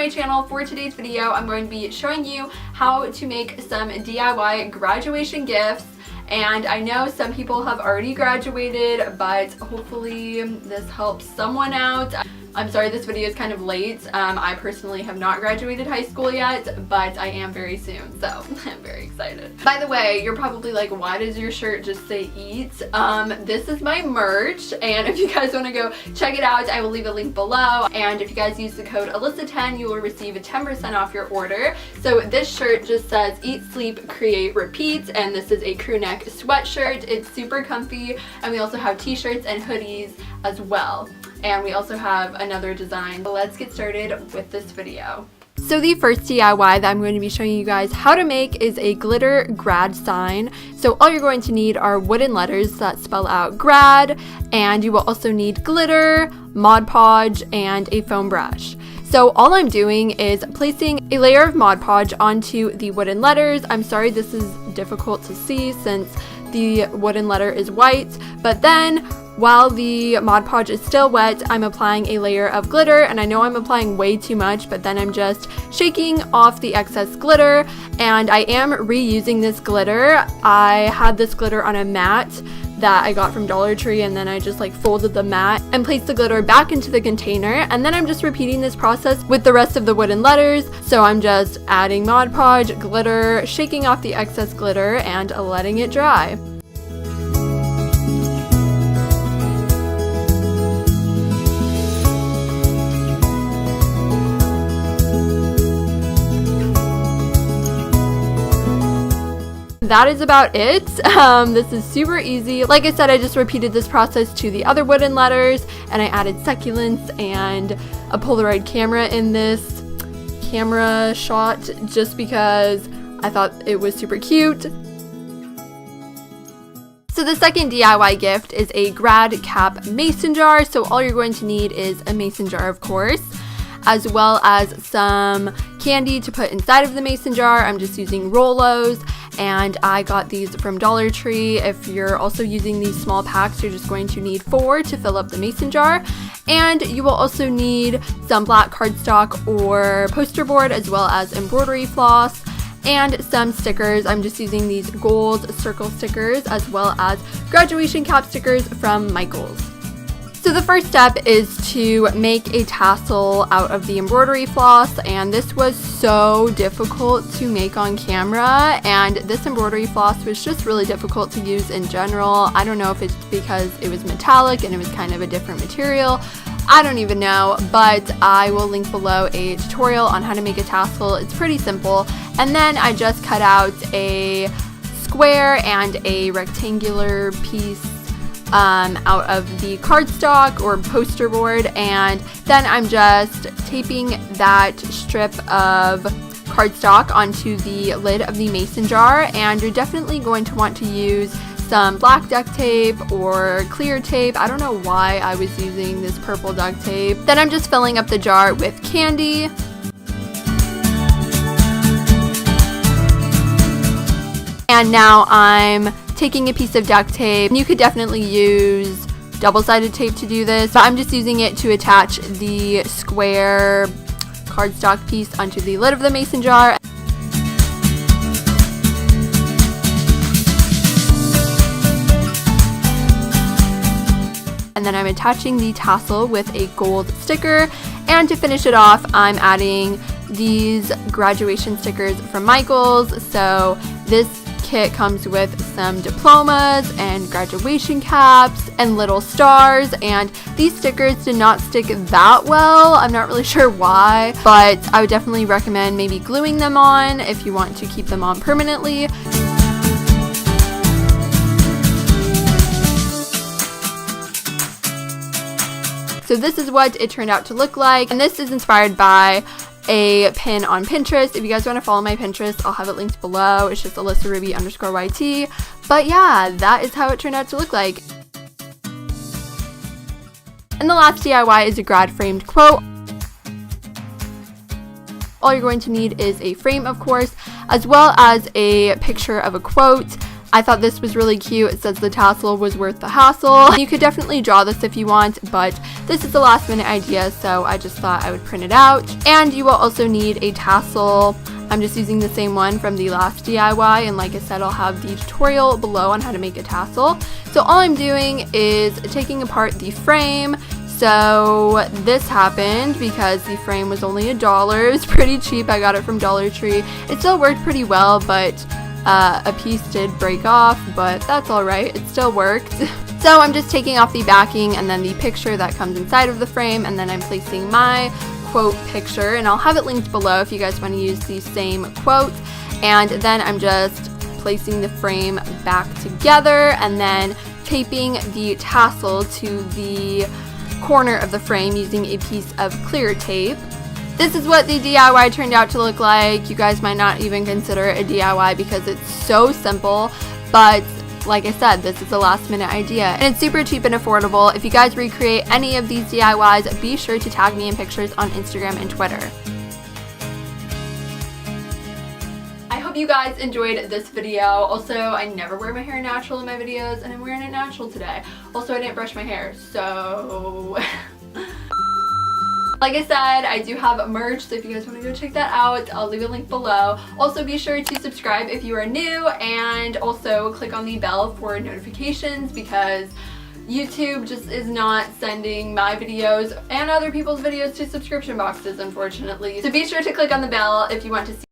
my channel. For today's video, I'm going to be showing you how to make some DIY graduation gifts. And I know some people have already graduated, but hopefully this helps someone out. I'm sorry this video is kind of late. I personally have not graduated high school yet, but I am very soon, so I'm very excited. By the way, you're probably like, why does your shirt just say eat? This is my merch, and if you guys want to go check it out, I will leave a link below. And if you guys use the code Alyssa10, you will receive a 10% off your order. So this shirt just says eat, sleep, create, repeat, and this is a crew neck sweatshirt. It's super comfy, and we also have t-shirts and hoodies as well. And we also have another design. So let's get started with this video. So the first DIY that I'm going to be showing you guys how to make is a glitter grad sign. So all you're going to need are wooden letters that spell out grad, and you will also need glitter, Mod Podge, and a foam brush. So all I'm doing is placing a layer of Mod Podge onto the wooden letters. I'm sorry this is difficult to see since the wooden letter is white, but then while the Mod Podge is still wet, I'm applying a layer of glitter, and I know I'm applying way too much, but then I'm just shaking off the excess glitter, and I am reusing this glitter. I had this glitter on a mat that I got from Dollar Tree, and then I just like folded the mat and placed the glitter back into the container, and then I'm just repeating this process with the rest of the wooden letters. So I'm just adding Mod Podge, glitter, shaking off the excess glitter, and letting it dry. That is about it. This is super easy. Like I said, I just repeated this process to the other wooden letters, and I added succulents and a Polaroid camera in this camera shot just because I thought it was super cute. So the second DIY gift is a grad cap mason jar. So all you're going to need is a mason jar, of course, as well as some candy to put inside of the mason jar. I'm just using Rolos, and I got these from Dollar Tree. If you're also using these small packs, you're just going to need 4 to fill up the mason jar. And you will also need some black cardstock or poster board, as well as embroidery floss and some stickers. I'm just using these gold circle stickers, as well as graduation cap stickers from Michaels. So the first step is to make a tassel out of the embroidery floss, and this was so difficult to make on camera, and this embroidery floss was just really difficult to use in general. I don't know if it's because it was metallic and it was kind of a different material. I don't even know, but I will link below a tutorial on how to make a tassel. It's pretty simple. And then I just cut out a square and a rectangular piece out of the cardstock or poster board, and then I'm just taping that strip of cardstock onto the lid of the mason jar. And you're definitely going to want to use some black duct tape or clear tape. I don't know why I was using this purple duct tape. Then I'm just filling up the jar with candy. And now I'm taking a piece of duct tape. You could definitely use double-sided tape to do this, but I'm just using it to attach the square cardstock piece onto the lid of the mason jar. And then I'm attaching the tassel with a gold sticker, and to finish it off, I'm adding these graduation stickers from Michaels. So this kit comes with some diplomas and graduation caps and little stars, and these stickers did not stick that well. I'm not really sure why, but I would definitely recommend maybe gluing them on if you want to keep them on permanently. So this is what it turned out to look like, and this is inspired by a pin on Pinterest. If you guys want to follow my Pinterest, I'll have it linked below. It's just Alyssa Ruby _YT. But yeah, that is how it turned out to look like. And the last DIY is a grad framed quote. All you're going to need is a frame, of course, as well as a picture of a quote. I thought this was really cute. It says the tassel was worth the hassle. You could definitely draw this if you want, but this is a last minute idea, so I just thought I would print it out. And you will also need a tassel. I'm just using the same one from the last DIY, and like I said, I'll have the tutorial below on how to make a tassel. So all I'm doing is taking apart the frame. So this happened because the frame was only $1. It was pretty cheap. I got it from Dollar Tree. It still worked pretty well, but a piece did break off, but that's alright. It still worked. So I'm just taking off the backing and then the picture that comes inside of the frame, and then I'm placing my quote picture, and I'll have it linked below if you guys want to use the same quote. And then I'm just placing the frame back together and then taping the tassel to the corner of the frame using a piece of clear tape. This is what the DIY turned out to look like. You guys might not even consider it a DIY because it's so simple, but like I said, this is a last minute idea and it's super cheap and affordable. If you guys recreate any of these DIYs, be sure to tag me in pictures on Instagram and Twitter. I hope you guys enjoyed this video. Also, I never wear my hair natural in my videos, and I'm wearing it natural today. Also, I didn't brush my hair, so like I said, I do have merch, so if you guys want to go check that out, I'll leave a link below. Also, be sure to subscribe if you are new, and also click on the bell for notifications because YouTube just is not sending my videos and other people's videos to subscription boxes, unfortunately. So be sure to click on the bell if you want to see